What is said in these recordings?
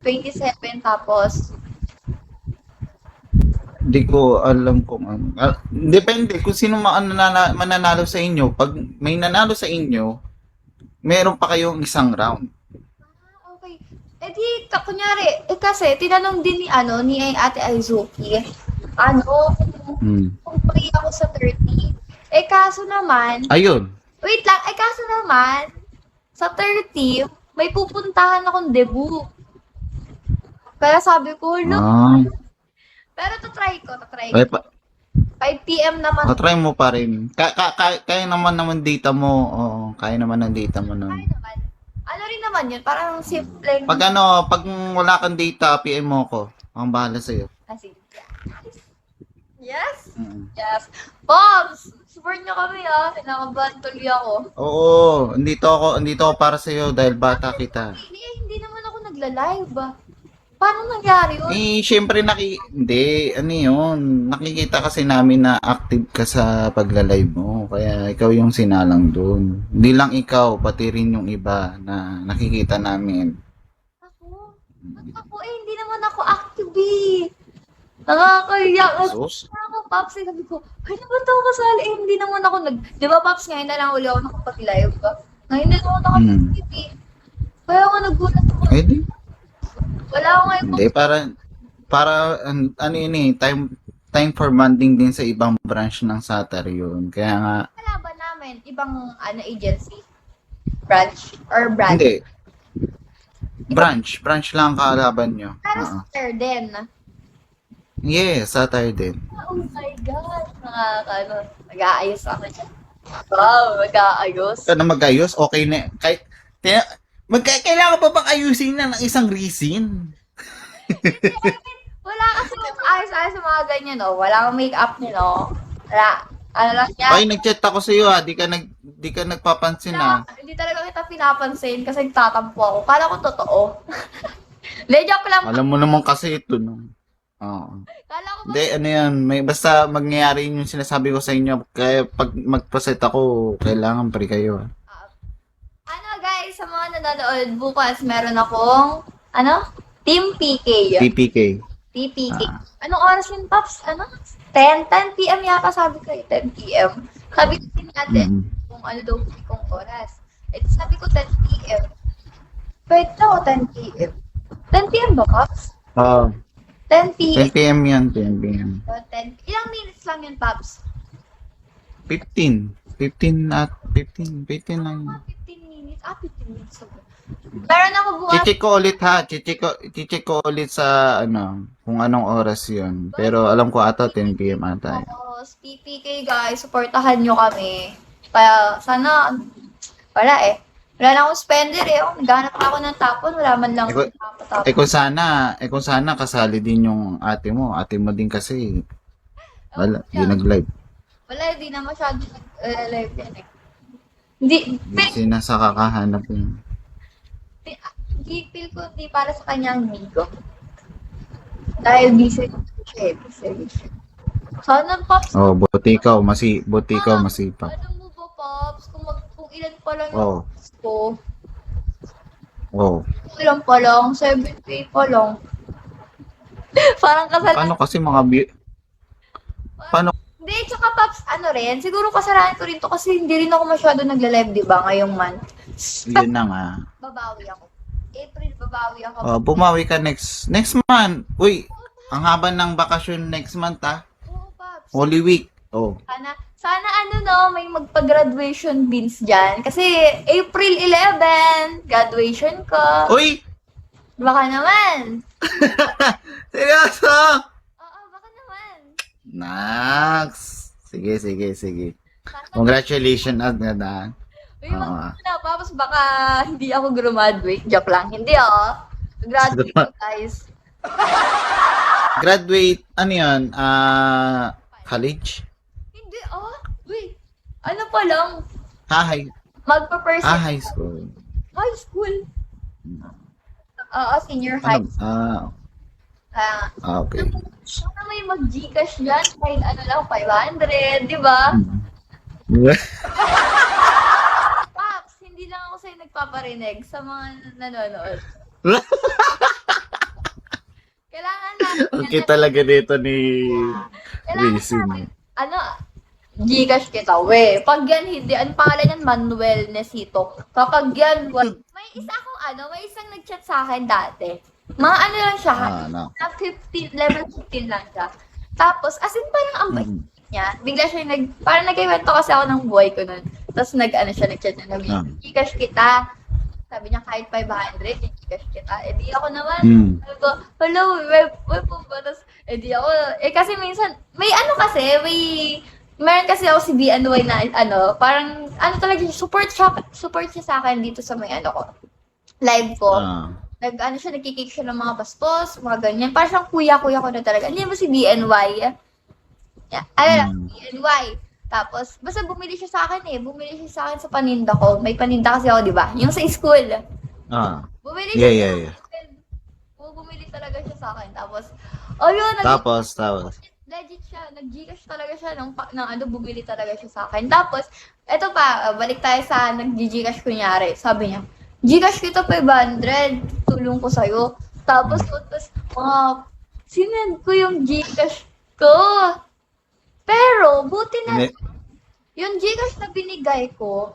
27 tapos Hindi ko alam kung ano. Depende kung sino mananalo sa inyo. Pag may nanalo sa inyo, meron pa kayong isang round. okay. Eh di, kunyari, kasi tinanong din ni Ate Aizuki, kung free ako sa 30. Eh kaso naman, Ayun. wait lang, kaso naman, sa 30, may pupuntahan akong debut. Kaya sabi ko, look, Ah. pero tatry ko. Ay, 5 p.m. naman. try mo pa rin. Kaya naman data mo. Oo, kaya naman ng data mo nun. Kaya naman. Ano rin naman yun, parang simple. Pag wala kang data, PM mo ko. Ang bahala sa'yo. Sige. Yes? Mm. Yes. Pops! Support nyo kami Kinakabahan tuloy ako. Oo, andito ako para sa'yo dahil bata kita. Hindi naman ako nagla-live Paano nangyari yun? Syempre hindi, ano yun, nakikita kasi namin na active ka sa pagla-live mo, kaya ikaw yung sinalang doon. Hindi lang ikaw, pati rin yung iba na nakikita namin. Ako hindi naman ako active Nakakahiya. Sus? Ako, Pops, sabi ko, ay, naman ako kasali? Hindi naman ako di ba, Pops, ngayon na lang uli ako nakapag-live Ngayon na lang ako nakapag-live Kaya ako nagulat ako. Eh di, Wala ako ngayon. hindi, ano yun time for bonding din sa ibang branch ng Satar yun. Kaya nga, Kalaban namin, ibang agency? Branch? Or branch? hindi. Branch lang ang kaalaban nyo. Pero Satar din. Yes, Satar din. Oh my God. Nag-aayos ako dyan. Wow, nag-aayos. Ito na mag-ayos, okay na. Kailangan pa bang ayusin na ng isang reason? Wala kasi ayos-ayos sa mga ganyan, Wala kang make-up niyo, Wala. Ano lang yan. Ay, nag-chat ako sa iyo di ka nagpapansin Hindi talaga kita pinapansin kasi nagtatampo ako. Kala ko totoo. Hindi, joke lang. Alam mo naman kasi ito, no? Oo. Kala ko Hindi, ano yan, basta mangyayari yung sinasabi ko sa inyo, kaya pag magpaset ako, kailangan pre kayo. Guys, sa mga nanonood, bukas meron akong, Team PK. PPK. TPK. Anong oras yun, Pops? 10 p.m. yata sabi ko 10 p.m. Sabi ko din natin kung ano daw kung oras. Sabi ko 10 p.m. Pwede ako 10 p.m. 10 p.m. ba, Pops? 10 p.m. 10 p.m. yan, 10 p.m. 10. Ilang minutes lang yun, Pops? 15 lang. 15 minutes. 15 minutes. Meron ako bukas. Chichik ko ulit ha. Chichik ko ulit sa kung anong oras 'yun. Pero alam ko ata 10 PM ata. PPK guys, supportahan nyo kami. Kaya sana wala Wala na akong spender Naghanap ako ng tapon, wala man lang tapon. Kung sana kasali din yung ate mo. Ate mo din kasi. Wala, di nag-live. Wala, di na masyado nag-live yan Hindi, Busy na sa kakahanap yun. feel ko di para sa kanyang amigo. Dahil busy siya Sana, Pops. Buti ikaw masipag. Alam mo ba, Pops, kung ilan pa lang Oo. ko, Oh. ilan pa lang, 7K pa lang. Parang kasalanan. Paano kasi mga Paano? Hindi, tsaka Pops, rin, siguro kasalanan ko rin to kasi hindi rin ako masyado nagla-live, di ba, ngayong month. Yun na nga. Babawi ako. April, babawi ako. Bumawi ka next month. Uy, ang haba ng bakasyon next month Oo, Pops. Holy Week. Sana may magpa-graduation beans dyan. Kasi April 11, graduation ko. Uy! Baka naman. Seryoso? Oo, baka naman. Nax. Sige. Congratulations agad Uy, wag na, Tapos baka hindi ako graduate. Joke lang. Hindi Graduate guys. Graduate, ano yun? College? Hindi Uy, ano pa lang? High Magpa-person. high school. High school. Senior high school. Okay. Saka may mag-Gcash dyan, kahit 500, di ba? Paps, hindi lang ako sa'yo nagpaparinig sa mga nanonood. Okay talaga dito ni Kailangan Reason. namin, ano, Gcash kita, we. Pag yan, hindi, ang pangalan yan, Manuel Nesito. Kapag yan, may isa akong may isang nag-chat sa akin dati. Mga ano lang siya, No. na 15, level 15 lang siya. Tapos, as in, parang ang bait niya. Bigla siya parang nag-iwento kasi ako ng boy ko nun. Tapos nag-chat na, Gcash kita. Sabi niya, kahit 500, Gcash kita. Eh, di ako naman. Sabi ko, hello, web po ba? Tapos, di ako, kasi minsan, meron kasi ako si BNY na, parang, talaga, support siya sa akin dito sa may, ko, live ko. Nagkikik siya ng mga baspos, mga ganyan. Parang siyang kuya-kuya ko na talaga. Hindi mo si BNY? Yeah. BNY. Tapos, basta bumili siya sa akin Bumili siya sa akin sa paninda ko. May paninda kasi ako, di ba? Yung sa school. Bumili siya sa akin. Bumili talaga siya sa akin. Tapos, yun. Tapos. Legit siya. Nag-Gcash talaga siya bumili talaga siya sa akin. Tapos, eto pa, balik tayo sa nag-Gcash kunyari. Sabi niya, Gcash kita 500, tulong ko sa'yo. Tapos, sinend ko yung Gcash ko. Pero, buti na, yung Gcash na binigay ko,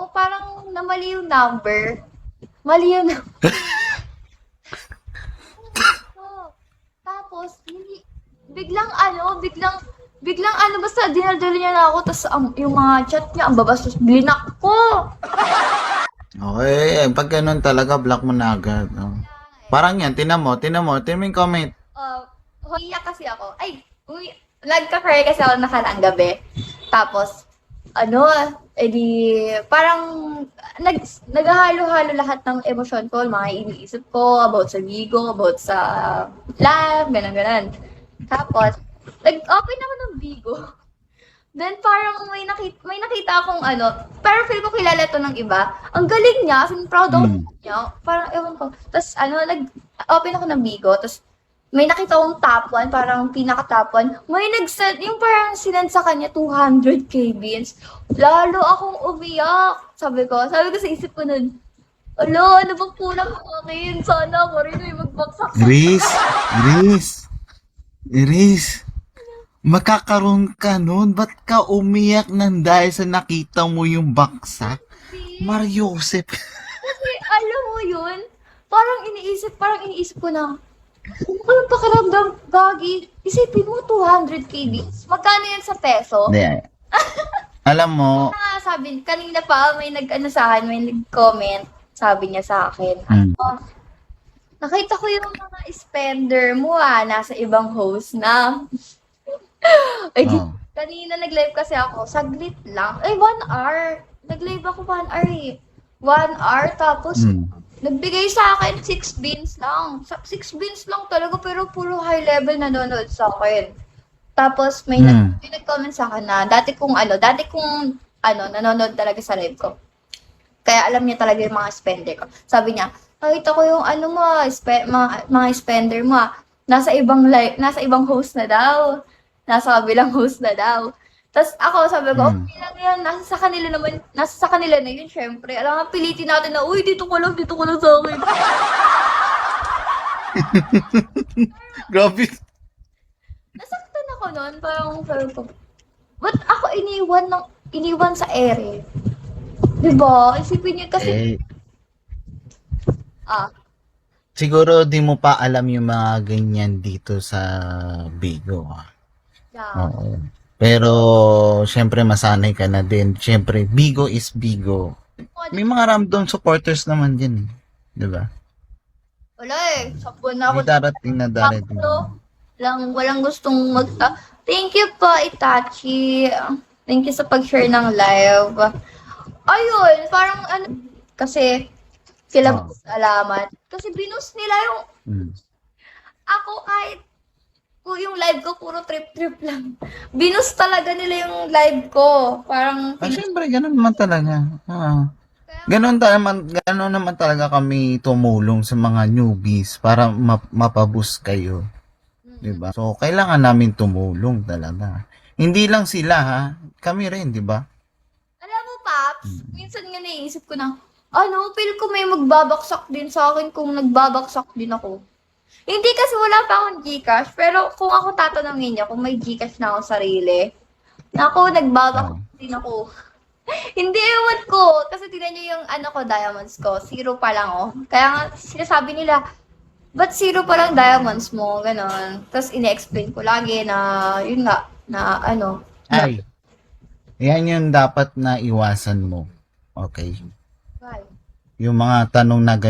parang namali yung number. Mali yung number. Tapos, biglang basta dinaldala niya na ako, tapos yung mga chat niya, ang babastos, blinak ko. Okay, pag ganun talaga, block mo na agad. Parang yan, tinan mo yung comment. Umiyak kasi ako. Nagka-cry kasi ako nakaraang gabi. Tapos, parang naghahalo-halo lahat ng emosyon ko, mga iniisip ko, about sa Bigo, about sa live, ganun. Tapos, nag-open ako ng Bigo. Then, parang may nakita akong pero feel ko kilala to ng iba. Ang galing niya, proud ako niya. Parang, ewan ko. Tapos, nag-open ako ng Bigo. Tapos, may nakita akong top 1, parang pinaka-top 1. May nag-send, yung parang sinend sa kanya 200k beans. Lalo akong umiyak. Sabi ko sa isip ko nun, ano bang kulang sa akin? Sana ako rin may magbaksak sa Iris, makakaroon ka nun? Ba't ka umiyak nang dahil sa nakita mo yung baksak? Mariosep. Kasi alam mo yun, parang iniisip ko na, anong pakiramdam, Gagi? Isipin mo, 200k beans. Magkano yan sa peso? Hindi. Alam mo, Sabi, kanina pa, may sa akin, may nag-comment, sabi niya sa akin, nakita ko yung mga spender mo nasa ibang host na. Kanina nag-live kasi ako, saglit lang. 1 hour. Nag-live ako 1 hour 1 hour, tapos, nagbigay sa akin 6 beans lang. 6 beans lang talaga, pero puro high level nanonood sa akin. Tapos, may nag-comment sa akin na, dati kong nanonood talaga sa live ko. Kaya alam niya talaga yung mga spender ko. Sabi niya, nakita ko yung mga spender mo nasa ibang host na daw. Nasa kabilang host na daw. Tapos ako, sabi ko, okay lang yan, nasa sa kanila na yun, syempre. Alam nga, pilitin natin na, uy, dito ko lang sa akin. grabe. Nasaktan ako noon, parang sabi ko, ba't ako iniwan sa ere? Diba? Isipin niyo kasi, Siguro di mo pa alam yung mga ganyan dito sa Bigo. yeah. Oo. Pero, syempre, masanay ka na din. Syempre, Bigo is Bigo. May mga random supporters naman din. Di ba? Wala Sakbo na ako. May darating na darating. Walang gustong Thank you po, Itachi. Thank you sa pag-share ng live. Ayun, parang kasi sila salamat. Kasi binus nila yung ako kahit yung live ko puro trip lang. Binus talaga nila yung live ko. Parang Siyempre, ganun naman talaga. Ganun naman talaga kami tumulong sa mga newbies para mapaboost kayo. Diba? So, kailangan namin tumulong talaga. Hindi lang sila kami rin, diba? alam mo, Paps, minsan nga naiisip ko na, feel ko may magbabaksak din sa akin kung nagbabaksak din ako. Hindi kasi wala pa akong Gcash, pero kung ako tatanungin niyo kung may Gcash na ako sarili, naku, nagbawa din ako. Hindi, ewan ko. Kasi tingnan niyo yung ano ko, diamonds ko. 0 pa lang oh. Kaya nga, sinasabi nila, ba't 0 pa lang diamonds mo? Ganon. Tapos ine-explain ko lagi na, yun nga, na ano. Ay, yan yung dapat na iwasan mo. Okay? Why? Yung mga tanong na ganyan.